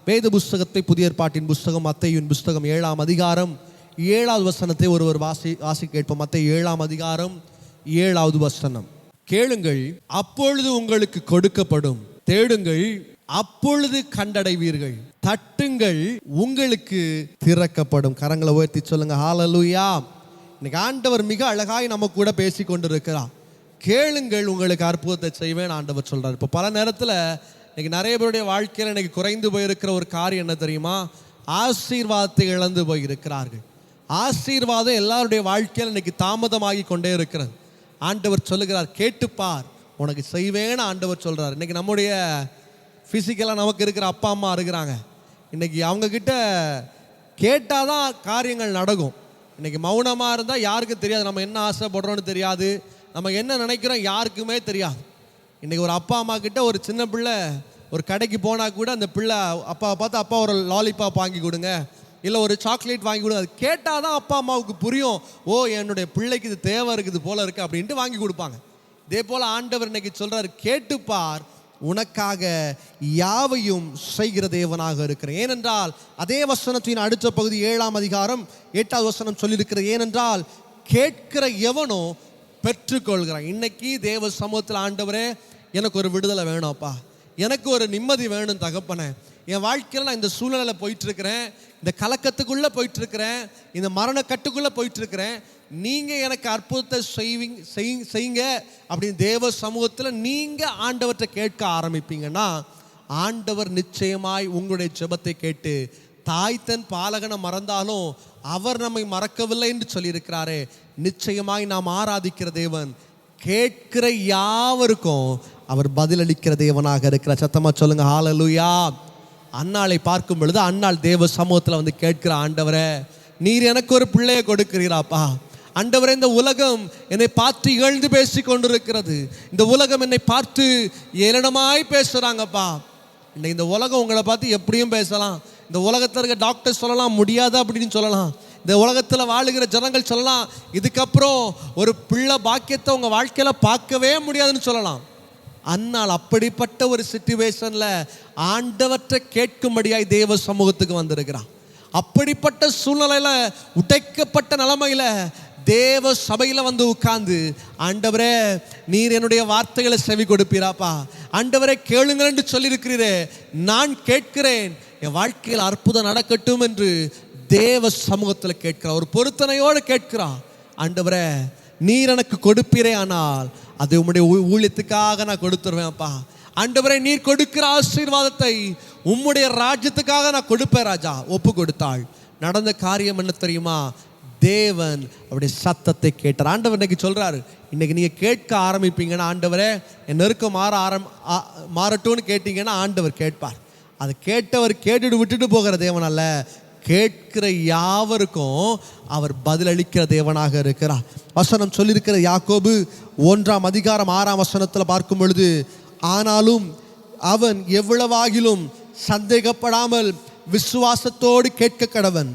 வேத புஸ்தகத்தை, புதிய ஏற்பாட்டின் புஸ்தகம், மத்தேயுவின் புஸ்தகம் 7ஆம் அதிகாரம் 7வது வசனத்தை ஒருவர் வாசி கேட்போம். மத்தேயு 7ஆம் அதிகாரம் 7வது வசனம். கேளுங்கள், அப்பொழுது உங்களுக்கு கொடுக்கப்படும். தேடுங்கள், அப்பொழுது கண்டடைவீர்கள். தட்டுங்கள், உங்களுக்கு திறக்கப்படும். கரங்களை உயர்த்தி சொல்லுங்க, ஹல்லேலூயா. இன்னைக்கு ஆண்டவர் மிக அழகாய் நம்ம கூட பேசி கொண்டிருக்கிறார். கேளுங்கள், உங்களுக்கு அற்புதத்தை செய்வேன் ஆண்டவர் சொல்றார். இப்போ பல நேரத்தில் இன்னைக்கு நிறைய பேருடைய வாழ்க்கையில் இன்னைக்கு குறைந்து போயிருக்கிற ஒரு காரியம் என்ன தெரியுமா? ஆசீர்வாதத்தை இழந்து போயிருக்கிறார்கள். ஆசீர்வாதம் எல்லாருடைய வாழ்க்கையில் இன்னைக்கு தாமதமாகி கொண்டே இருக்கிறது. ஆண்டவர் சொல்லுகிறார், கேட்டுப்பார், உனக்கு செய்வேன்னு ஆண்டவர் சொல்றார். இன்னைக்கு நம்முடைய ஃபிசிக்கலாக நமக்கு இருக்கிற அப்பா அம்மா இருக்கிறாங்க. இன்னைக்கு அவங்க கிட்ட கேட்டாதான் காரியங்கள் நடக்கும். இன்னைக்கு மௌனமாக இருந்தால் யாருக்கும் தெரியாது, நம்ம என்ன ஆசைப்படுறோன்னு தெரியாது, நம்ம என்ன நினைக்கிறோம் யாருக்குமே தெரியாது. இன்றைக்கி ஒரு அப்பா அம்மா கிட்ட ஒரு சின்ன பிள்ளை ஒரு கடைக்கு போனால் கூட அந்த பிள்ளை அப்பாவை பார்த்து, அப்பா ஒரு லாலிபாப் வாங்கி கொடுங்க, இல்லை ஒரு சாக்லேட் வாங்கி கொடுங்க. அது கேட்டால் தான் அப்பா அம்மாவுக்கு புரியும், ஓ என்னுடைய பிள்ளைக்கு இது தேவை இருக்குது போல இருக்குது அப்படின்ட்டு வாங்கி கொடுப்பாங்க. இதே போல் ஆண்டவர் இன்னைக்கு சொல்கிறார், கேட்டுப்பார், உனக்காக யாவையும் செய்கிற தேவனாக இருக்கிறேன். ஏனென்றால் அதே வசனத்தின் அடுத்த பகுதி 7ஆம் அதிகாரம் 8வது வசனம் சொல்லியிருக்கிறது, ஏனென்றால் கேட்கிற எவனோ பெற்றுக்கொள்கிறான். இன்னைக்கு தேவ சமூகத்தில், ஆண்டவரே எனக்கு ஒரு விடுதலை வேணும்ப்பா, எனக்கு ஒரு நிம்மதி வேணும் தகப்பனே, என் வாழ்க்கையில் நான் இந்த சூழ்நிலையில் போயிட்டுருக்கிறேன், இந்த கலக்கத்துக்குள்ளே போயிட்டுருக்கிறேன், இந்த மரணக்கட்டுக்குள்ளே போயிட்டுருக்கிறேன், நீங்கள் எனக்கு அற்புதத்தை செய்யுங்க அப்படின்னு தேவ சமூகத்தில் நீங்கள் ஆண்டவற்றை கேட்க ஆரம்பிப்பீங்கன்னா, ஆண்டவர் நிச்சயமாய் உங்களுடைய ஜெபத்தை கேட்டு, தாய் தன் பாலகனை மறந்தாலும் அவர் நம்மை மறக்கவில்லை என்று சொல்லியிருக்கிறாரே, நிச்சயமாய் நாம் ஆராதிக்கிற தேவன் கேட்கிற யாவருக்கும் அவர் பதிலளிக்கிற தேவனாக இருக்கிறார். சத்தமா சொல்லுங்க, ஹல்லேலூயா. அன்னாளை பார்க்கும் பொழுது அன்னாள் தேவ சமூகத்தில் வந்து கேட்கிற, ஆண்டவரே நீர் எனக்கு ஒரு பிள்ளையை கொடுக்கிறீராப்பா, ஆண்டவரே இந்த உலகம் என்னை பார்த்து இகழ்ந்து பேசி கொண்டிருக்கிறது, இந்த உலகம் என்னை பார்த்து ஏளனமாய் பேசுகிறாங்கப்பா. இன்னைக்கு இந்த உலகம் உங்களை பார்த்து எப்படியும் பேசலாம், இந்த உலகத்தில் இருக்க டாக்டர் சொல்லலாம் முடியாதா அப்படின்னு சொல்லலாம், இந்த உலகத்தில் வாழுகிற ஜனங்கள் சொல்லலாம் இதுக்கப்புறம் ஒரு பிள்ளை பாக்கியத்தை உங்கள் வாழ்க்கையில் பார்க்கவே முடியாதுன்னு சொல்லலாம். அன்னால் அப்படிப்பட்ட ஒரு சிச்சுவேஷனில் ஆண்டவற்றை கேட்கும்படியாய் தேவ சமூகத்துக்கு வந்திருக்கிறான். அப்படிப்பட்ட சூழ்நிலையில், உடைக்கப்பட்ட நிலைமையில் தேவ சபையில் வந்து உட்கார்ந்து, ஆண்டவரே நீர் என்னுடைய வார்த்தைகளை செவி கொடுப்பீராப்பா, ஆண்டவரே கேளுங்கள் என்று சொல்லியிருக்கிறீரே, நான் கேட்கிறேன், என் வாழ்க்கையில் அற்புதம் நடக்கட்டும் என்று தேவ சமூகத்தில் கேட்கிறார். ஒரு பொருத்தனையோடு கேட்கிறான், ஆண்டவரே நீர் எனக்கு கொடுப்பீரே, ஆனால் அது உம்முடைய ஊழியத்துக்காக நான் கொடுத்துருவேன்ப்பா, ஆண்டவரே நீர் கொடுக்கிற ஆசீர்வாதத்தை உம்முடைய ராஜ்யத்துக்காக நான் கொடுப்பேன் ராஜா. ஒப்பு கொடுத்தாள். நடந்த காரியம் என்ன தெரியுமா? தேவன் அவருடைய சத்தத்தை கேட்டார். ஆண்டவர் இன்னைக்கு சொல்றாரு, இன்னைக்கு நீங்க கேட்க ஆரம்பிப்பீங்கன்னா, ஆண்டவரே என் நெருக்கம் மாறட்டும்னு கேட்டீங்கன்னா ஆண்டவர் கேட்பார். அதை கேட்டவர் கேட்டுட்டு விட்டுட்டு போகிற தேவன் அல்ல, கேட்கிற யாவருக்கும் அவர் பதிலளிக்கிற தேவனாக இருக்கிறார். வசனம் சொல்லியிருக்கிற யாக்கோபு 1ஆம் அதிகாரம் 6ஆம் வசனத்தில் பார்க்கும் பொழுது, ஆனாலும் அவன் எவ்வளவாகிலும் சந்தேகப்படாமல் விசுவாசத்தோடு கேட்க கடவன்.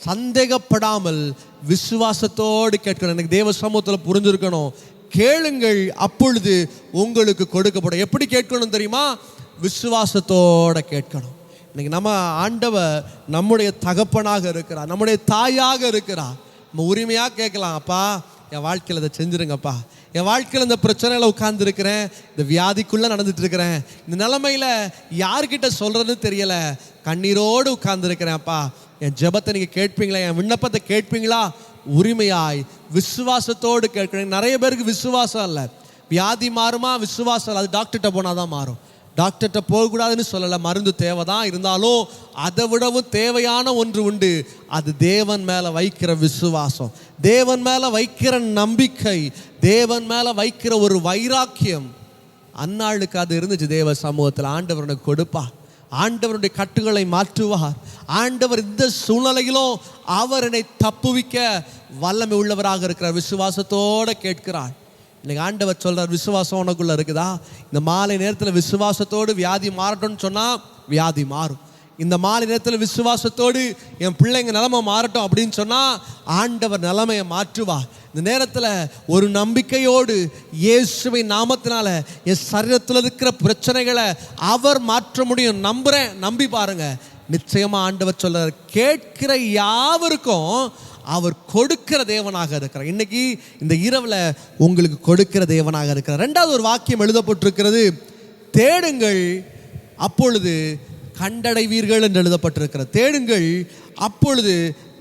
சந்தேகப்படாமல் விசுவாசத்தோடு கேட்கணும். எனக்கு தேவ சமூகத்தில் புரிஞ்சிருக்கணும், கேளுங்கள் அப்பொழுது உங்களுக்கு கொடுக்கப்படும். எப்படி கேட்கணும் தெரியுமா? விசுவாசத்தோடு கேட்கணும். இன்னைக்கு நம்ம ஆண்டவர் நம்முடைய தகப்பனாக இருக்கிறார், நம்முடைய தாயாக இருக்கிறார். நம்ம உரிமையாக கேட்கலாம், அப்பா என் வாழ்க்கையில் இதை செஞ்சுருங்கப்பா, என் வாழ்க்கையில் இந்த பிரச்சனையில் உட்கார்ந்துருக்கிறேன், இந்த வியாதிக்குள்ளே நடந்துட்டு இருக்கிறேன், இந்த நிலைமையில் யார்கிட்ட சொல்கிறதுன்னு தெரியலை, கண்ணீரோடு உட்கார்ந்துருக்கிறேன்ப்பா, என் ஜெபத்தை நீங்கள் கேட்பீங்களா, என் விண்ணப்பத்தை கேட்பீங்களா? உரிமையாய் விசுவாசத்தோடு கேட்குறேன். நிறைய பேருக்கு விசுவாசம் இல்லை. வியாதி மாறுமா? விசுவாசம் இல்லை. அது டாக்டர்கிட்ட போனால் தான் மாறும். டாக்டர்கிட்ட போகக்கூடாதுன்னு சொல்லலை, மருந்து தேவை தான், இருந்தாலும் அதை விடவும் தேவையான ஒன்று உண்டு, அது தேவன் மேலே வைக்கிற விசுவாசம், தேவன் மேலே வைக்கிற நம்பிக்கை, தேவன் மேலே வைக்கிற ஒரு வைராக்கியம். அந்நாளுக்கு அது இருந்துச்சு தேவ சமூகத்தில். ஆண்டவருக்கு கொடுப்பார், ஆண்டவருடைய கட்டுகளை மாற்றுவார். ஆண்டவர் இந்த சூழ்நிலையிலும் அவர் என்னை தப்புவிக்க வல்லமை உள்ளவராக இருக்கிறார். விசுவாசத்தோடு கேட்கிறார். இன்னைக்கு ஆண்டவர் சொல்றார், விசுவாசம் உனக்குள்ள இருக்குதா? இந்த மாலை நேரத்தில் விசுவாசத்தோடு வியாதி மாறட்டும்னு சொன்னால் வியாதி மாறும். இந்த மாலை நேரத்தில் விசுவாசத்தோடு என் பிள்ளைங்க நிலைமை மாறட்டும் அப்படின்னு சொன்னால் ஆண்டவர் நிலைமையை மாற்றுவார். இந்த நேரத்தில் ஒரு நம்பிக்கையோடு இயேசுவின் நாமத்தினால என் சரீரத்தில் இருக்கிற பிரச்சனைகளை அவர் மாற்ற முடியும். நம்புகிறேன், நம்பி பாருங்க. நிச்சயமா ஆண்டவர் சொல்றார், கேட்கிற யாவருக்கும் அவர் கொடுக்கிற தேவனாக இருக்கிறார். இன்னைக்கு இந்த இரவுல உங்களுக்கு கொடுக்கிற தேவனாக இருக்கிறார். ரெண்டாவது ஒரு வாக்கியம் எழுதப்பட்டிருக்கிறது, தேடுங்கள் அப்பொழுது கண்டடைவீர்கள் என்று எழுதப்பட்டிருக்கிறது. தேடுங்கள் அப்பொழுது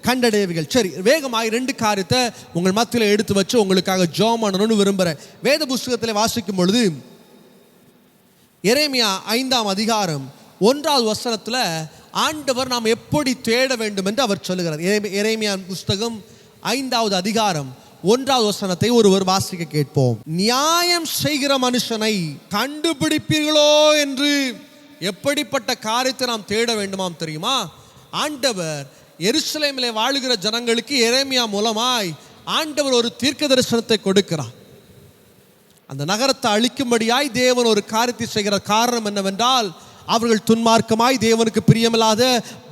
கண்டடைவீர்கள். சரி, வேகமாக ரெண்டு காரியத்தை உங்கள் மத்தியில் எடுத்து வச்சு உங்களுக்காக ஜெபம் பண்ணணும்னு விரும்புகிறேன். வேத புஸ்தகத்தில் வாசிக்கும் பொழுது எரேமியா 5ஆம் அதிகாரம் 1வது வசனத்தில் ஆண்டவர் நாம் எப்படி தேட வேண்டும் என்று அவர் சொல்லுகிறார். எரேமியா புஸ்தகம் 5வது அதிகாரம் 1வது வசனத்தை ஒருவர் வாசிக்க கேட்போம். நியாயம் செய்கிற மனுஷனை கண்டுபிடிப்பீர்களோ என்று. எப்படிப்பட்ட காரியத்தை நாம் தேட வேண்டுமாம் தெரியுமா? ஆண்டவர் எருசலேமிலே வாழுகிற ஜனங்களுக்கு எரேமியா மூலமாய் ஆண்டவர் ஒரு தீர்க்க தரிசனத்தை கொடுக்கிறார். அந்த நகரத்தை அழிக்கும்படியாய் தேவன் ஒரு காரியத்தை செய்கிற காரணம் என்னவென்றால், அவர்கள் துன்மார்க்கமாய் தேவனுக்கு பிரியமில்லாத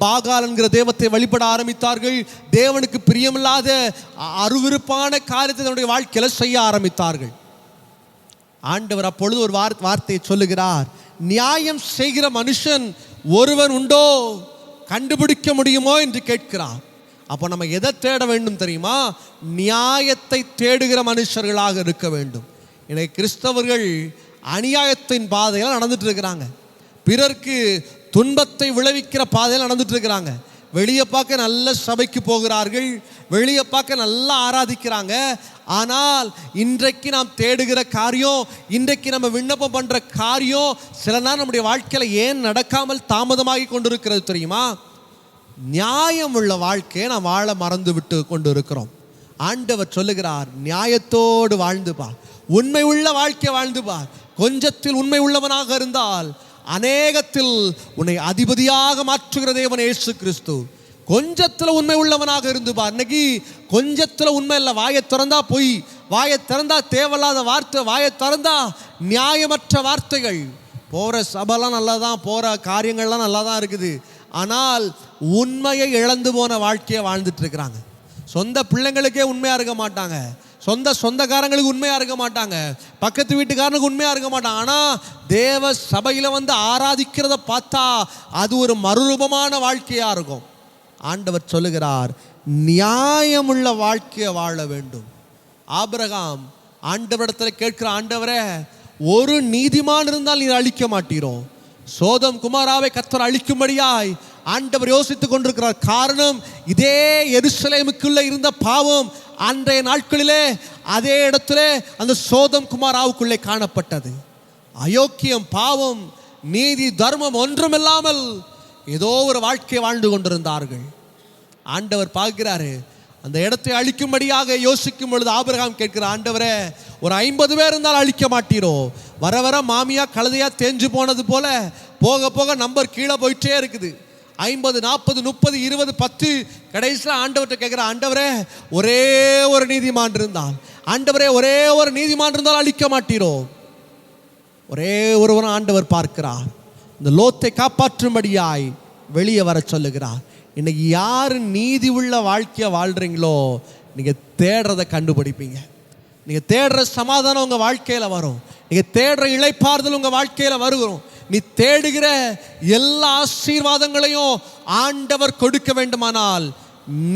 பாகால் என்கிற தெய்வத்தை வழிபட ஆரம்பித்தார்கள். தேவனுக்கு பிரியமில்லாத அருவிருப்பான காரியத்தை தன்னுடைய வாழ்க்கையில செய்ய ஆரம்பித்தார்கள். ஆண்டவர் அப்பொழுது ஒரு வார்த்தையை சொல்லுகிறார், நியாயம் செய்கிற மனுஷன் ஒருவன் உண்டோ, கண்டுபிடிக்க முடியுமோ என்று கேட்கிறார். அப்போ நம்ம எதை தேட வேண்டும் தெரியுமா? நியாயத்தை தேடுகிற மனுஷர்களாக இருக்க வேண்டும். இன்னைக்கு கிறிஸ்தவர்கள் அநியாயத்தின் பாதையில் நடந்துட்டு இருக்கிறாங்க. பிறர்க்கு துன்பத்தை விளைவிக்கிற பாதையில் நடந்துட்டு இருக்கிறாங்க. வெளியே பார்க்க நல்ல சபைக்கு போகிறார்கள், வெளியே பார்க்க நல்லா ஆராதிக்கிறாங்க. ஆனால் இன்றைக்கு நாம் தேடுகிற காரியம், இன்றைக்கு நம்ம விண்ணப்பம் பண்ணுற காரியம் சில நாள் நம்முடைய வாழ்க்கையில் ஏன் நடக்காமல் தாமதமாகி கொண்டிருக்கிறது தெரியுமா? நியாயம் உள்ள வாழ்க்கையை நாம் வாழ மறந்து விட்டு கொண்டு இருக்கிறோம். ஆண்டவர் சொல்லுகிறார், நியாயத்தோடு வாழ்ந்து பார், உண்மை உள்ள வாழ்க்கை வாழ்ந்து பார். கொஞ்சத்தில் உண்மை உள்ளவனாக இருந்தால் அநேகத்தில் உன்னை அதிபதியாக மாற்றுகிற தேவன் இயேசு கிறிஸ்து. கொஞ்சத்தில் உண்மை உள்ளவனாக இருந்து பார். இன்னைக்கு கொஞ்சத்தில் உண்மை இல்லை. வாயை திறந்தா பொய், வாயை திறந்தா தேவையில்லாத வார்த்தை, வாயை திறந்தா நியாயமற்ற வார்த்தைகள். போகிற சபைலாம் நல்லா தான், போகிற காரியங்கள்லாம் நல்லா தான் இருக்குது. ஆனால் உண்மையை இழந்து போன வாழ்க்கையை வாழ்ந்துட்டு இருக்கிறாங்க. சொந்த பிள்ளைங்களுக்கே உண்மையாக இருக்க மாட்டாங்க, சொந்தக்காரங்களுக்கு உண்மையாக இருக்க மாட்டாங்க, பக்கத்து வீட்டுக்காரனுக்கு உண்மையாக இருக்க மாட்டாங்க. ஆனால் தேவ சபையில் வந்து ஆராதிக்கிறத பார்த்தா அது ஒரு மறுரூபமான வாழ்க்கையாக இருக்கும். ஆண்டவர் சொல்லுகிறார், நியாயமுள்ள வாழ்க்கையை வாழ வேண்டும். ஆபிரகாம் ஆண்டவரிடத்தில் கேட்கிற, ஆண்டவரே ஒரு நீதிமான் இருந்தால் நீர் அழிக்க மாட்டீரோ? சோதம் குமாராவை கர்த்தர் அழிக்கும்படியாய் ஆண்டவர் யோசித்துக் கொண்டிருக்கிறார். காரணம், இதே எருசலேமுக்குள்ள இருந்த பாவம் அன்றைய நாட்களிலே அதே இடத்துல அந்த சோதம் குமாராவுக்குள்ளே காணப்பட்டது. அயோக்கியம், பாவம், நீதி, தர்மம் ஒன்றுமில்லாமல் ஏதோ ஒரு வாழ்க்கையை வாழ்ந்து கொண்டிருந்தார்கள். ஆண்டவர் பார்க்கிறாரு, அந்த இடத்தை அழிக்கும்படியாக யோசிக்கும் பொழுது ஆபிரகாம் கேட்கிற, ஆண்டவரே ஒரு 50 பேர் இருந்தால் அழிக்க மாட்டீரோ? வர வர மாமியா கழுதையா தேஞ்சு போனது போல போக போக நம்பர் கீழே போயிட்டே இருக்குது. 50, 40, 30, 20, 10 கடைசியில் ஆண்டவர்கிட்ட கேட்குற, ஆண்டவரே ஒரே ஒரு நீதிமான் இருந்தால், ஆண்டவரே ஒரே ஒரு நீதிமான் இருந்தால் அழிக்க மாட்டீரோ? ஒரே ஒருவன் ஆண்டவர் பார்க்கிறார். இந்த லோத்தை காப்பாற்றும்படியாய் வெளியே வர சொல்லுகிறார். இன்னைக்கு யார் நீதி உள்ள வாழ்க்கையை வாழ்கிறீங்களோ நீங்கள் தேடுறதை கண்டுபிடிப்பீங்க. நீங்கள் தேடுற சமாதானம் உங்கள் வாழ்க்கையில் வரும். நீங்கள் தேடுற இளைப்பாறுதல் உங்கள் வாழ்க்கையில் வருகிறோம். நீ தேடுகிற எல்லா ஆசீர்வாதங்களையும் ஆண்டவர் கொடுக்க வேண்டுமானால்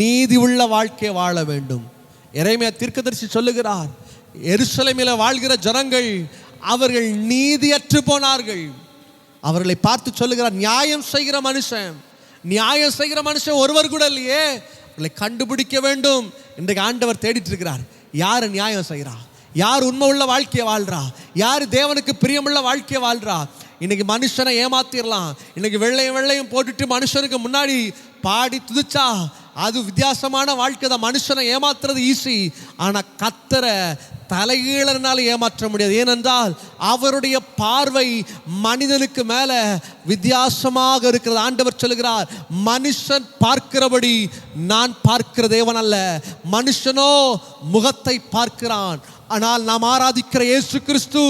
நீதி உள்ள வாழ்க்கையை வாழ வேண்டும். எரேமியா தீர்க்கதரிசி சொல்லுகிறார், எருசலேமில் வாழ்கிற ஜனங்கள் அவர்கள் நீதியற்று போனார்கள். அவர்களை பார்த்து சொல்லுகிறார், நியாயம் செய்கிற மனுஷன் ஒருவர் கூட இல்லையே, அவர்களை கண்டுபிடிக்க வேண்டும். இன்றைக்கு ஆண்டவர் தேடிட்டு இருக்கிறார். யார் நியாயம் செய்கிறா? யார் உண்மை உள்ள வாழ்க்கையை வாழ்றா? யார் தேவனுக்கு பிரியமுள்ள வாழ்க்கையை வாழ்றா? இன்னைக்கு மனுஷனை ஏமாத்திரலாம். இன்னைக்கு வெள்ளையும் போட்டுட்டு மனுஷனுக்கு முன்னாடி பாடி துதிச்சா அது வித்தியாசமான வாழ்க்கை தான். மனுஷனை ஏமாத்துறது ஈஸி, ஆனால் கர்த்தரை தலைகீழனால ஏமாற்ற முடியாது. ஏனென்றால் அவருடைய பார்வை மனிதனுக்கு மேல வித்தியாசமாக இருக்கிறது. ஆண்டவர் சொல்லுகிறார், மனுஷன் பார்க்கிறபடி நான் பார்க்கிற தேவன் அல்ல, மனுஷனோ முகத்தை பார்க்கிறான். ஆனால் நாம் ஆராதிக்கிற இயேசு கிறிஸ்து,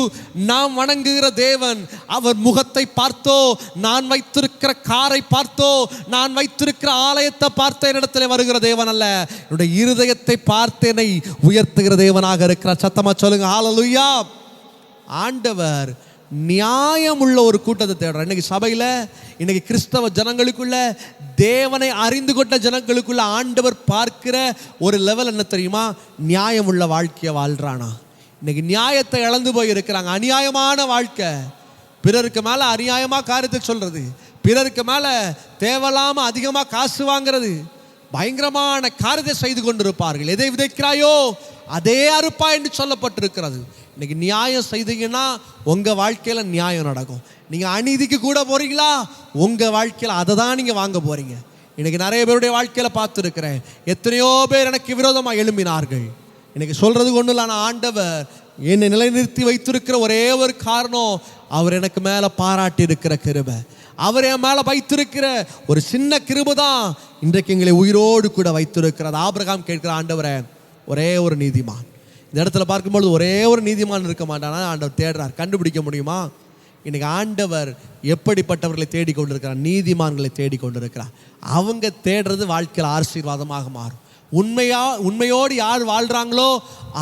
நாம் வணங்குகிற தேவன், அவர் முகத்தை பார்த்தோ, நான் வைத்திருக்கிற காரை பார்த்தோ, நான் வைத்திருக்கிற ஆலயத்தை பார்த்த என்னிடத்தில் வருகிற தேவன் அல்ல, என்னுடைய இருதயத்தை பார்த்து என்னை உயர்த்துகிற தேவனாக இருக்கிறார். சத்தமா சொல்லுங்க ஹல்லேலூயா. ஆண்டவர் நியாயம் உள்ள ஒரு கூட்டத்தை தேடுறோம். இன்னைக்கு சபையில், இன்னைக்கு கிறிஸ்தவ ஜனங்களுக்குள்ள, தேவனை அறிந்து கொண்ட ஜனங்களுக்குள்ள ஆண்டவர் பார்க்கிற ஒரு லெவல் என்ன தெரியுமா? நியாயம் உள்ள வாழ்க்கையை வாழ்றானா? இன்னைக்கு நியாயத்தை இழந்து போய் இருக்கிறாங்க. அநியாயமான வாழ்க்கை, பிறருக்கு மேல அநியாயமா காரியத்தை சொல்றது, பிறருக்கு மேல தேவையில்லாம அதிகமா காசு வாங்கிறது, பயங்கரமான காரியத்தை செய்து கொண்டிருப்பார்கள். எதை விதைக்கிறாயோ அதே அறுப்பா என்று சொல்லப்பட்டிருக்கிறது. இன்னைக்கு நியாயம் செய்தீங்கன்னா உங்க வாழ்க்கையில நியாயம் நடக்கும். நீங்க அநீதிக்கு கூட போறீங்களா, உங்க வாழ்க்கையில அதை தான் நீங்க வாங்க போறீங்க. இன்னைக்கு நிறைய பேருடைய வாழ்க்கையில பார்த்துருக்கிறேன். எத்தனையோ பேர் எனக்கு விரோதமாக எழும்பினார்கள். இன்னைக்கு சொல்றது ஒன்றும் இல்லை, ஆனால் ஆண்டவர் என்னை நிலைநிறுத்தி வைத்திருக்கிற ஒரே ஒரு காரணம், அவர் எனக்கு மேலே பாராட்டி இருக்கிற கிருபை, அவர் என் மேலே வைத்திருக்கிற ஒரு சின்ன கிருபை தான் இன்றைக்கு எங்களை உயிரோடு கூட வைத்திருக்கிறது. ஆபிரகாம் கேட்கிற, ஆண்டவரே ஒரே ஒரு நீதிமான். இந்த இடத்துல பார்க்கும்பொழுது ஒரே ஒரு நீதிமான் இருக்க மாட்டானா? ஆண்டவர் தேடுறார். கண்டுபிடிக்க முடியுமா? இன்னைக்கு ஆண்டவர் எப்படிப்பட்டவர்களை தேடிக்கொண்டிருக்கிறார்? நீதிமான்களை தேடிக்கொண்டிருக்கிறார். அவங்க தேடுறது வாழ்க்கையில் ஆசீர்வாதமாக மாறும். உண்மையோடு யார் வாழ்றாங்களோ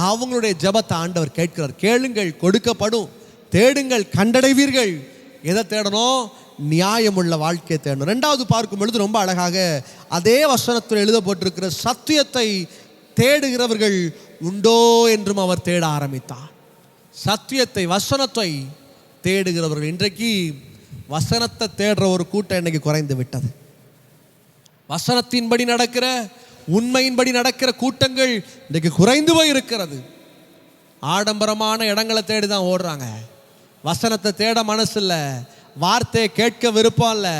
அவங்களுடைய ஜெபத்தை ஆண்டவர் கேட்கிறார். கேளுங்கள் கொடுக்கப்படும், தேடுங்கள் கண்டடைவீர்கள். எதை தேடணும்? நியாயமுள்ள வாழ்க்கையை தேடணும். ரெண்டாவது பார்க்கும் பொழுது ரொம்ப அழகாக அதே வசனத்தில் எழுதப்பட்டிருக்கிற சத்தியத்தை தேடுகிறவர்கள் உண்டோ என்றும் அவர் தேட ஆரம்பித்தார். சத்தியத்தை, வசனத்தை தேடுகிறவர்கள். இன்றைக்கு வசனத்தை தேடுற ஒரு கூட்டம் இன்னைக்கு குறைந்து விட்டது. வசனத்தின்படி நடக்கிற, உண்மையின்படி நடக்கிற கூட்டங்கள் இன்றைக்கு குறைந்து போய் இருக்கிறது. ஆடம்பரமான இடங்களை தேடி தான் ஓடுறாங்க. வசனத்தை தேட மனசு இல்லை, வார்த்தையை கேட்க விருப்பம் இல்லை.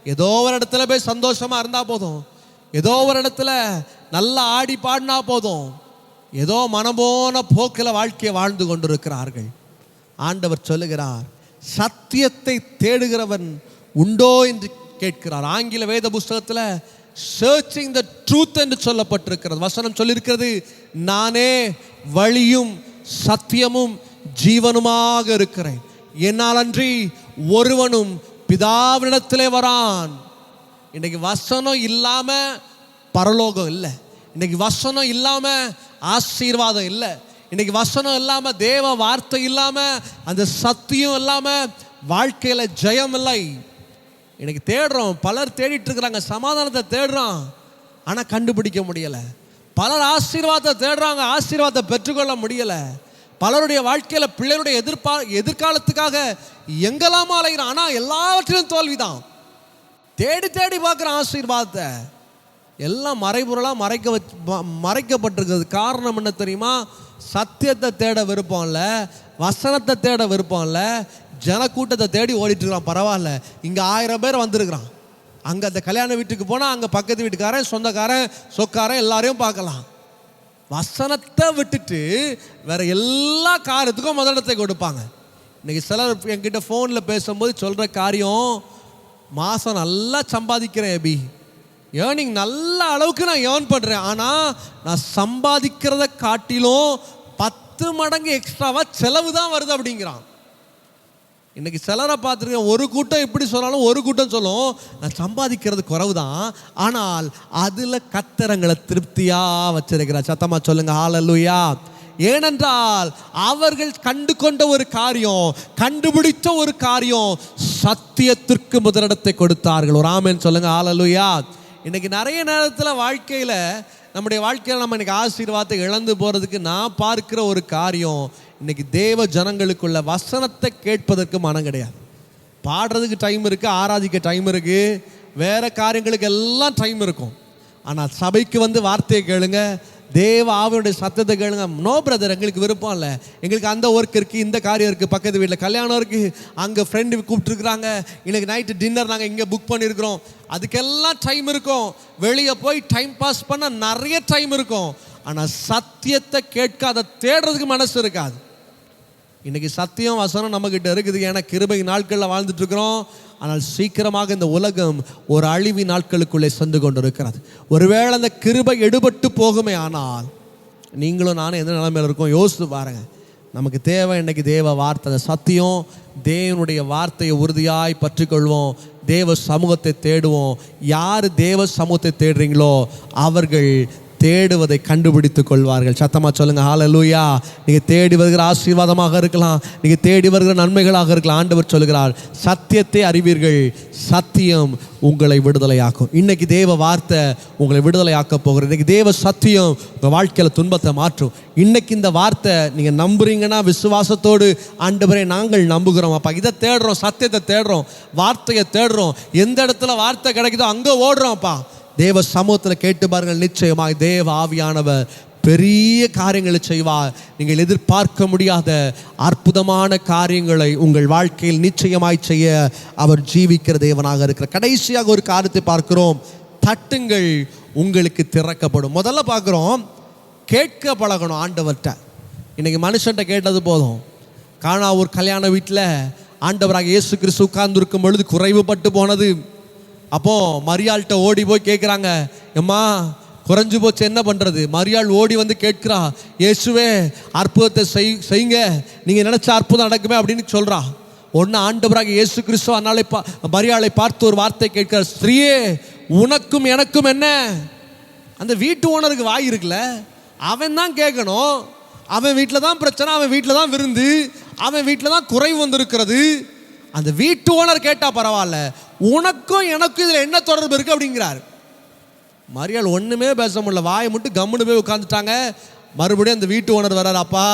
ஏதோ ஒரு இடத்துல போய் சந்தோஷமா இருந்தா போதும், ஏதோ ஒரு இடத்துல நல்லா ஆடி பாடினா போதும், ஏதோ மனம்போன போக்கில் வாழ்க்கையை வாழ்ந்து கொண்டிருக்கிறார்கள். ஆண்டவர் சொல்லுகிறார், சத்தியத்தை தேடுகிறவன் உண்டோ என்று கேட்கிறார். ஆங்கில வேத புஸ்தகத்தில் சர்ச்சிங் த ட்ரூத் என்று சொல்லப்பட்டிருக்கிறது. வசனம் சொல்லியிருக்கிறது, நானே வழியும் சத்தியமும் ஜீவனுமாக இருக்கிறேன், என்னால் அன்றி ஒருவனும் பிதாவினிடத்திலே வரான். இன்னைக்கு வசனம் இல்லாம பரலோகம் இல்லை. இன்னைக்கு வசனம் இல்லாம ஆசீர்வாதம் இல்லை. இன்னைக்கு வசனம் இல்லாம, தேவ வார்த்தை இல்லாம, அந்த சத்தியம் இல்லாம வாழ்க்கையில ஜெயம் இல்லை. இன்னைக்கு தேடுறோம், பலர் தேடிட்டு இருக்கிறாங்க, சமாதானத்தை தேடுறோம், ஆனா கண்டுபிடிக்க முடியல. பலர் ஆசீர்வாதத்தை தேடுறாங்க, ஆசீர்வாதத்தை பெற்றுக்கொள்ள முடியல. பலருடைய வாழ்க்கையில பிள்ளைகளுடைய எதிர்காலத்துக்காக எங்கெல்லாமோ அலைகிறான், ஆனா எல்லாவற்றிலும் தோல்விதான். தேடி தேடி பார்க்குற ஆசீர்வாதத்தை எல்லாம் மறைபொருளாக மறைக்கப்பட்டிருக்கிறது. காரணம் என்ன தெரியுமா? சத்தியத்தை தேட விருப்பம் இல்லை, வசனத்தை தேட விருப்பம் இல்லை, ஜனக்கூட்டத்தை தேடி ஓடிட்டு இருக்கிறான். பரவாயில்ல, இங்கே 1000 பேர் வந்திருக்கிறான், அங்கே அந்த கல்யாண வீட்டுக்கு போனால் அங்கே பக்கத்து வீட்டுக்காரன், சொந்தக்காரன், சொக்காரன் எல்லாரையும் பார்க்கலாம். வசனத்தை விட்டுட்டு வேற எல்லா காரியத்துக்கும் முதலிடத்தை கொடுப்பாங்க. இன்னைக்கு சிலர் என்கிட்ட ஃபோனில் பேசும்போது சொல்கிற காரியம், மாதம் நல்லா சம்பாதிக்கிறேன் அபி, ஏர்னிங் நல்ல அளவுக்கு நான் ஏர்ன் பண்ணுறேன், ஆனால் நான் சம்பாதிக்கிறத காட்டிலும் 10 மடங்கு எக்ஸ்ட்ராவாக செலவு தான் வருது அப்படிங்கிறான். இன்னைக்கு சிலரை பார்த்துருக்கேன், ஒரு கூட்டம் இப்படி சொன்னாலும் ஒரு கூட்டம் சொல்லும், நான் சம்பாதிக்கிறது குறைவு தான், ஆனால் அதில் கத்தரங்களை திருப்தியாக வச்சிருக்கிறார். சத்தமாக சொல்லுங்க ஹல்லேலூயா. ஏனென்றால் அவர்கள் கண்டு கொண்ட ஒரு காரியம், கண்டுபிடித்த ஒரு காரியம், சத்தியத்திற்கு முதலிடத்தை கொடுத்தார்கள். ஒரு ஆமென் சொல்லுங்க ஹல்லேலூயா. இன்னைக்கு நிறைய நேரத்தில் வாழ்க்கையில், நம்முடைய வாழ்க்கையில் நம்ம இன்னைக்கு ஆசீர்வாதத்தை இழந்து போகிறதுக்கு நான் பார்க்கிற ஒரு காரியம், இன்னைக்கு தேவ ஜனங்களுக்குள்ள வசனத்தை கேட்பதற்கு மனம் கிடையாது. பாடுறதுக்கு டைம் இருக்குது, ஆராதிக்க டைம் இருக்குது, வேறு காரியங்களுக்கு எல்லாம் டைம் இருக்கும். ஆனால் சபைக்கு வந்து வார்த்தையை கேளுங்க, தேவ ஆவியுடைய சத்தத்தை கேளுங்க. நோ பிரதர், எங்களுக்கு விருப்பம் இல்லை, எங்களுக்கு அந்த ஒர்க் இருக்குது, இந்த காரியம் இருக்குது, பக்கத்து வீட்டில் கல்யாணம் இருக்குது, அங்கே ஃப்ரெண்டு கூப்பிட்டுருக்குறாங்க, இன்னைக்கு நைட்டு டின்னர் நாங்கள் இங்கே புக் பண்ணியிருக்கிறோம், அதுக்கெல்லாம் டைம் இருக்கும். வெளியே போய் டைம் பாஸ் பண்ண நிறைய டைம் இருக்கும். ஆனால் சத்தியத்தை கேட்காத தேடுறதுக்கு மனசு இருக்காது. இன்னைக்கு சத்தியம் வசனம் நம்மகிட்ட இருக்குது, ஏன்னா கிருபை நாட்களில் வாழ்ந்துட்டு இருக்கிறோம். ஆனால் சீக்கிரமாக இந்த உலகம் ஒரு அழிவி நாட்களுக்குள்ளே சென்று கொண்டு இருக்கிறது. ஒருவேளை அந்த கிருபை எடுபட்டு போகுமே ஆனால் நீங்களும் நானும் எந்த நிலைமையில் இருக்கோம் யோசித்து பாருங்க. நமக்கு தேவை இன்னைக்கு தேவ வார்த்தை, அந்த சத்தியம். தேவனுடைய வார்த்தையை உறுதியாய் பற்றிக்கொள்வோம், தேவ சமூகத்தை தேடுவோம். யார் தேவ சமூகத்தை தேடுறீங்களோ அவர்கள் தேடுவதை கண்டுபிடித்துக் கொள்வார்கள். சத்தமா சொல்லுங்க ஹல்லேலூயா. நீங்க தேடி வருகிற ஆசீர்வாதமாக இருக்கலாம், நீங்க தேடி வருகிற நன்மைகளாக இருக்கலாம். ஆண்டவர் சொல்லுகிறார், சத்தியத்தை அறிவீர்கள், சத்தியம் உங்களை விடுதலையாக்கும். இன்னைக்கு தேவ வார்த்தை உங்களை விடுதலையாக்க போகிறது. இன்னைக்கு தேவ சத்தியம் உங்கள் வாழ்க்கையில் துன்பத்தை மாற்றும். இன்னைக்கு இந்த வார்த்தை நீங்க நம்புறீங்கன்னா விசுவாசத்தோடு, ஆண்டவரே நாங்கள் நம்புகிறோம் அப்பா, இதை தேடுறோம், சத்தியத்தை தேடுறோம், வார்த்தையை தேடுறோம், எந்த இடத்துல வார்த்தை கிடைக்குதோ அங்கே ஓடுறோம் அப்பா. தேவ சமூகத்தில் கேட்டு பாருங்கள், நிச்சயமாக தேவ ஆவியானவர் பெரிய காரியங்களை செய்வார். நீங்கள் எதிர்பார்க்க முடியாத அற்புதமான காரியங்களை உங்கள் வாழ்க்கையில் நிச்சயமாய் செய்ய அவர் ஜீவிக்கிற தேவனாக இருக்கிறார். கடைசியாக ஒரு காரியத்தை பார்க்கிறோம், தட்டுங்கள் உங்களுக்கு திறக்கப்படும். முதல்ல பார்க்குறோம், கேட்க பழகணும் ஆண்டவர்கிட்ட. இன்னைக்கு மனுஷன்ட்ட கேட்டது போதும். காணா ஒரு கல்யாண வீட்டில் ஆண்டவராக இயேசு கிறிஸ்து உட்கார்ந்துருக்கும் பொழுது குறைவுபட்டு போனது. அப்போ மரியாள்கிட்ட ஓடி போய் கேட்குறாங்க, எம்மா குறைஞ்சு போச்சு, என்ன பண்ணுறது? மரியாள் ஓடி வந்து கேட்கிறா, இயேசுவே அற்புதத்தை செய்யுங்க, நீங்கள் நினச்ச அற்புதம் நடக்குமே அப்படின்னு சொல்கிறா. ஒன்று ஆண்டவராக இயேசு கிறிஸ்து அதனாலே மரியாளை பார்த்து ஒரு வார்த்தை கேட்கிறார், ஸ்திரீயே உனக்கும் எனக்கும் என்ன? அந்த வீட்டு ஓனருக்கு வாய் இருக்குல்ல, அவன் தான் கேட்கணும். அவன் வீட்டில் தான் பிரச்சனை, அவன் வீட்டில் தான் விருந்து, அவன் வீட்டில் தான் குறைவு வந்திருக்கிறது. அந்த வீட்டு ஓனர் கேட்டா பரவாயில்ல, உனக்கும் எனக்கும் இதில் என்ன தொடர்பு இருக்கு அப்படிங்கிறார். மரியாள் ஒன்றுமே பேச முடியல, வாயை மட்டும் கம்முன்னு போய் உட்காந்துட்டாங்க. மறுபடியும் அந்த வீட்டு ஓனர் வர்றார், அப்பா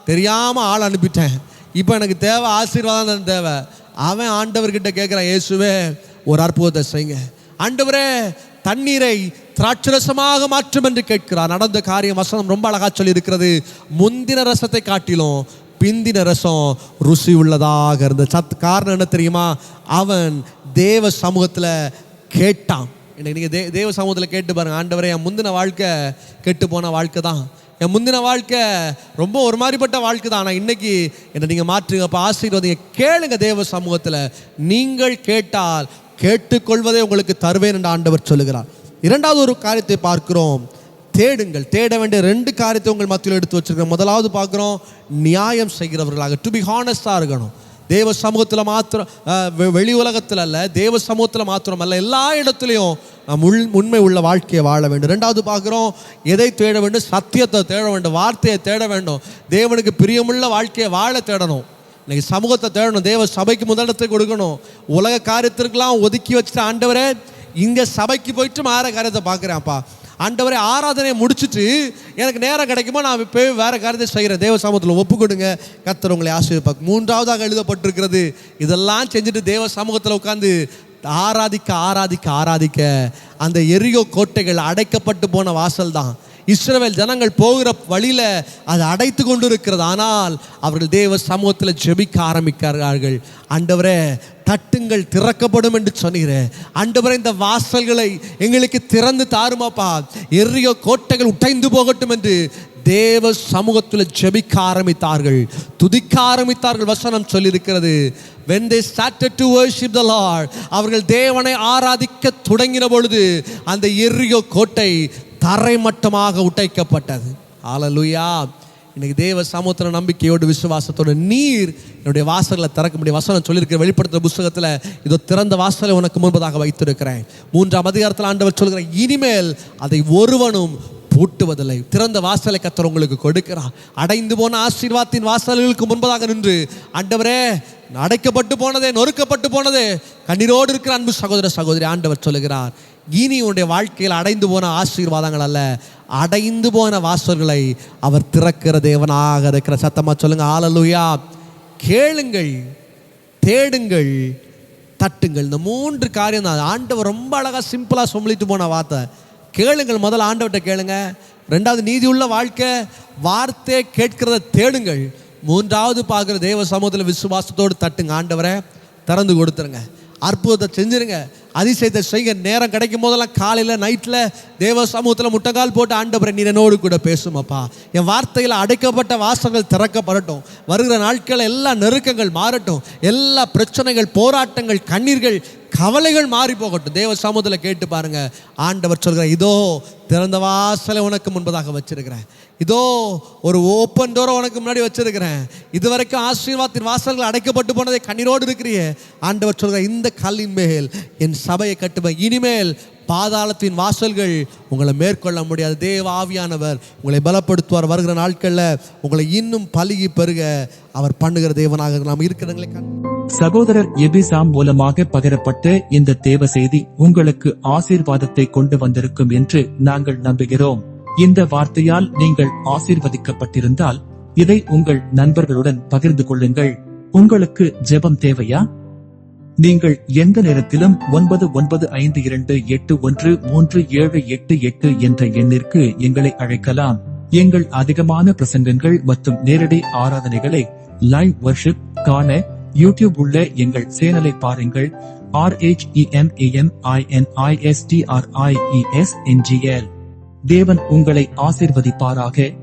தெரியாமல் ஆள் அனுப்பிட்டேன், இப்போ எனக்கு தேவை ஆசீர்வாதம் தான் தேவை. அவன் ஆண்டவர்கிட்ட கேட்குறான், இயேசுவே ஒரு அற்புதத்தை செய்யுங்க. ஆண்டவரே தண்ணீரை திராட்சரசமாக மாற்றும் என்று கேட்கிறார். நடந்த காரியம் வசனம் ரொம்ப அழகா சொல்லி இருக்கிறது, முந்தின ரசத்தை காட்டிலும் பிந்தின ரசம் ருசி உள்ளதாக இருந்த காரணம் என்ன தெரியுமா? அவன் தேவ சமூகத்தில் கேட்டான். இன்னைக்கு நீங்கள் தேவ சமூகத்தில் கேட்டு பாருங்க, ஆண்டவரே என் முந்தின வாழ்க்கை கெட்டு போன வாழ்க்கை தான், என் முந்தின வாழ்க்கை ரொம்ப ஒரு மாதிரிப்பட்ட வாழ்க்கை தான், ஆனால் இன்னைக்கு என்னை நீங்கள் மாற்றுங்க, அப்போ ஆசீர்வாதம் கேளுங்க. தேவ சமூகத்தில் நீங்கள் கேட்டால் கேட்டுக்கொள்வதே உங்களுக்கு தருவேன் என்று ஆண்டவர் சொல்லுகிறார். இரண்டாவது ஒரு காரியத்தை பார்க்கிறோம், தேடுங்கள். தேட வேண்டிய ரெண்டு காரியத்தை உங்கள் மத்தியில் எடுத்து வச்சிருக்கோம். முதலாவது பார்க்குறோம், நியாயம் செய்கிறவர்களாக, டு பி ஹானஸ்டாக இருக்கணும். தேவ சமூகத்தில் மாத்திரம், வெளி உலகத்தில் அல்ல, தேவ சமூகத்தில் மாத்திரம் அல்ல, எல்லா இடத்துலையும் நாம் உண்மை உள்ள வாழ்க்கையை வாழ வேண்டும். ரெண்டாவது பார்க்குறோம், எதை தேட வேண்டும்? சத்தியத்தை தேட வேண்டும், வார்த்தையை தேட வேண்டும், தேவனுக்கு பிரியமுள்ள வாழ்க்கையை வாழ தேடணும். இன்னைக்கு சமூகத்தை தேடணும், தேவ சபைக்கு முதலிடத்தை கொடுக்கணும். உலக காரியத்திற்கெல்லாம் ஒதுக்கி வச்சுட்டு, ஆண்டவரே இங்கே சபைக்கு போயிட்டு வேற காரியத்தை பார்க்குறேன்ப்பா, ஆண்டவரே ஆராதனையை முடிச்சுட்டு எனக்கு நேரம் கிடைக்குமா நான் போய் வேறு காரியத்தை செய்கிறேன். தேவ சமூகத்தில் ஒப்பு கொடுங்க, கர்த்தர் உங்களை ஆசீர்வதிப்பார். மூன்றாவதாக எழுதப்பட்டிருக்கிறது, இதெல்லாம் செஞ்சுட்டு தேவ சமூகத்தில் உட்காந்து ஆராதிக்க ஆராதிக்க ஆராதிக்க அந்த எரியோ கோட்டைகள் அடைக்கப்பட்டு போன வாசல் தான். இஸ்ரவேல் ஜனங்கள் போகிற வழியில் அது அடைத்து கொண்டு இருக்கிறது. ஆனால் அவர்கள் தேவ சமூகத்தில் ஜெபிக்க ஆரம்பிக்கிறார்கள். ஆண்டவரே தட்டுங்கள் திறக்கப்படும் என்று சொன்னீரேன், ஆண்டவரே இந்த வாசல்களை எங்களுக்கு திறந்து தாருமாப்பா, எரியோ கோட்டைகள் உடைந்து போகட்டும் என்று தேவ சமூகத்தில் ஜெபிக்க ஆரம்பித்தார்கள், துதிக்க ஆரம்பித்தார்கள். வசனம் சொல்லியிருக்கிறது, when they started to worship the Lord, அவர்கள் தேவனை ஆராதிக்க தொடங்கின பொழுது அந்த எரியோ கோட்டை தரைமட்டமாக உடைக்கப்பட்டது. ஹல்லேலூயா. இன்னைக்கு தேவ சமூகத்தில் நம்பிக்கையோடு விசுவாசத்தோடு நீர் என்னுடைய வாசல்களை திறக்க முடியும். வசனம் சொல்லியிருக்கிற வெளிப்படுத்துகிற புஸ்தகத்தில், இதோ திறந்த வாசலை உனக்கு முன்பதாக வைத்திருக்கிறேன். 3ஆம் அதிகாரத்தில் ஆண்டவர் சொல்கிற, இனிமேல் அதை ஒருவனும் பூட்டுவதில்லை. திறந்த வாசலை கர்த்தர் உங்களுக்கு கொடுக்கிறார். அடைந்து போன ஆசீர்வாதத்தின் வாசல்களுக்கு முன்பதாக நின்று, ஆண்டவரே அடைக்கப்பட்டு போனதே, நொறுக்கப்பட்டு போனதே, கண்ணீரோடு இருக்கிற அன்பு சகோதர சகோதரி, ஆண்டவர் சொல்லுகிறார், இனி உன்னுடைய வாழ்க்கையில் அடைந்து போன ஆசீர்வாதங்கள் அல்ல, அடைந்து போன வாசல்களை அவர் திறக்கிற தேவனாக இருக்கிற. சத்தமா சொல்லுங்க ஹல்லேலூயா. கேளுங்கள், தேடுங்கள், தட்டுங்கள். இந்த 3 காரியம் தான் ஆண்டவர் ரொம்ப அழகா சிம்பிளா சொல்லிட்டு போன வார்த்தை. கேளுங்கள், முதல்ல ஆண்டவர்கிட்ட கேளுங்க. ரெண்டாவது நீதி உள்ள வாழ்க்கை, வார்த்தை கேட்கிறத தேடுங்கள். மூன்றாவது பார்க்குற தேவ சமூகத்தில் விசுவாசத்தோடு தட்டுங்க. ஆண்டவரை திறந்து கொடுத்துருங்க, அற்புதத்தை செஞ்சுருங்க, அதிசயத்தை செய்ய. நேரம் கிடைக்கும் போதெல்லாம் காலையில் நைட்டில் தேவ சமூகத்தில் முட்டக்கால் போட்டு, ஆண்டவரை நீர் என்னோடு கூட பேசுமப்பா, என் வார்த்தையில் அடைக்கப்பட்ட வாசல்கள் திறக்கப்படட்டும், வருகிற நாட்கள் எல்லா நெருக்கங்கள் மாறட்டும், எல்லா பிரச்சனைகள், போராட்டங்கள், கண்ணீர்கள், கவலைகள் மாறி போகட்டும். தேவ சமூகத்தில் கேட்டு பாருங்க. ஆண்டவர் சொல்கிறார், இதோ திறந்த வாசலை உனக்கு முன்பதாக வச்சிருக்கிறேன், இதோ ஒரு ஓப்பன் டோரை உனக்கு முன்னாடி வச்சிருக்கிறேன். இதுவரைக்கும் ஆசீர்வாதத்தின் வாசல்கள் அடைக்கப்பட்டு போனதை கண்ணீரோடு இருக்கிறியே, ஆண்டவர் சொல்கிறார், இந்த கல்லின் மேல் என் சபையை கட்டுவேன், இனிமேல் பாதாளத்தின் வாசல்கள் உங்களை மேற்கொள்ள முடியாது. தேவ ஆவியானவர் உங்களை பலப்படுத்துவார். வருகிற நாட்களில் உங்களை இன்னும் பலுகி பெருக அவர் பண்ணுகிற தேவனாக நாம் இருக்கிறவங்களை சகோதரர் எபிசாம் மூலமாக பகிரப்பட்ட இந்த தேவ செய்தி உங்களுக்கு ஆசீர்வாதத்தை கொண்டு வந்திருக்கும் என்று நாங்கள் நம்புகிறோம். இந்த வார்த்தையால் நீங்கள் ஆசீர்வதிக்கப்பட்டிருந்தால் இதை உங்கள் நண்பர்களுடன் பகிர்ந்து கொள்ளுங்கள். உங்களுக்கு ஜெபம் தேவையா? நீங்கள் எந்த நேரத்திலும் 9952813788 என்ற எண்ணிற்கு எங்களை அழைக்கலாம். எங்கள் அதிகமான பிரசங்கங்கள் மற்றும் நேரடி ஆராதனைகளை லைவ் வர்ஷிப் காண யூடியூப் உள்ள எங்கள் சேனலை பாருங்கள். RHEMAMINISTRIESNGL. தேவன் உங்களை ஆசீர்வதிப்பாராக.